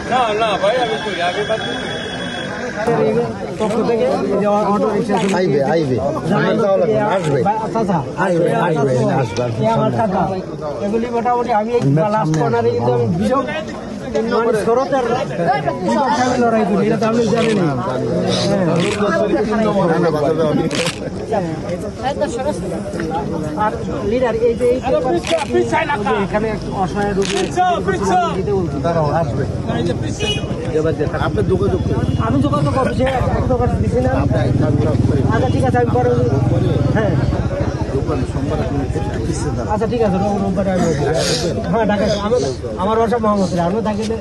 না না ভাই আমি করি আগে বাদ পক্ষ থেকে অটো রিকশা আইবে আসবে আমার টাকা এগুলি মোটামুটি আমি লাস্ট কর্নারে কিন্তু আমি বিজয় মানে শরতের লড়াই করি এটা তো আপনি জানেন আর লিডার এই যে এখানে অসহায় রোগী আসবে আপনি যোগাযোগ আমি যোগাযোগ অফিসে দোকান দিচ্ছি না আচ্ছা ঠিক আছে আমি পরে হ্যাঁ আচ্ছা ঠিক আছে রোববারে আমি হ্যাঁ ঢাকা আমার বাসা মোহাম্মদপুরে আমি থাকিলে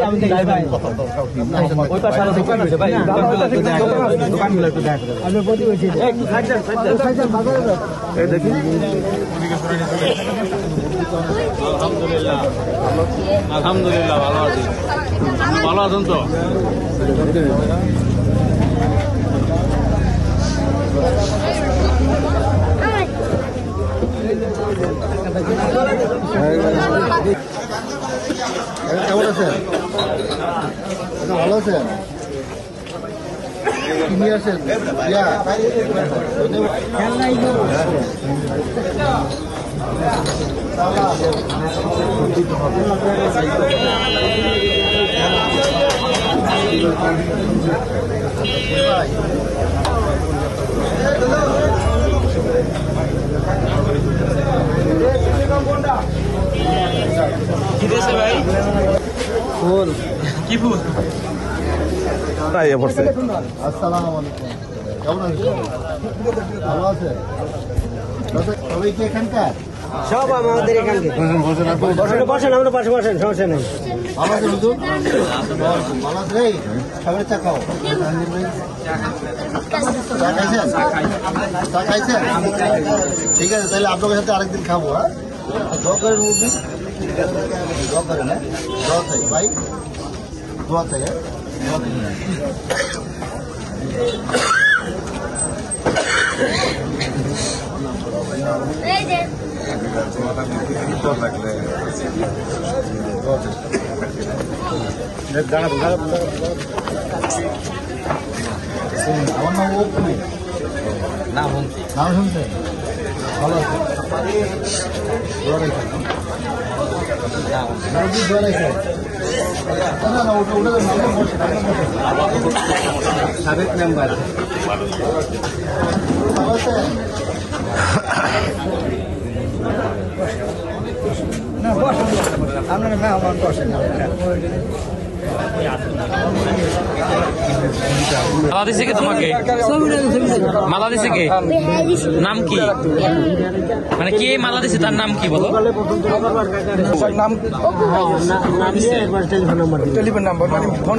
আমি আলহামদুলিল্লাহ ভালো আছি ভালো আছেন তো কেমন আছেন ভালো আছেন কি নিয়ে আসেন ভাই ফুল কি ফুল আসসালামু আলাইকুম কেমন আছেন ভালো আছেন সবাই কি এখানকার সব আমাদের এখানকে বসেন আমরা পাশে বসেন সমস্যা নেই ভালো আছেন হুজুর ভালো আছে সবাই চা খাও চা খাইছেন ঠিক আছে তাহলে আপনাদের সাথে আরেকদিন খাবো হ্যাঁ দোয়া করেন মুরগি দোয়া করেন হ্যাঁ দোয়া চাই ভাই দোয়া চাই হ্যাঁ আমার নাম ওপি নাম শুনছেন ভালো আছে সাবেক মেম্বার ভালো আছে না বসেন আপনার মেহমান বসেন মালা দিছে কে তোমাকে মালা দিছে কে নাম কি মানে কে মালা দিছে তার নাম কি বলো টেলিফোন নাম্বার মানে ফোন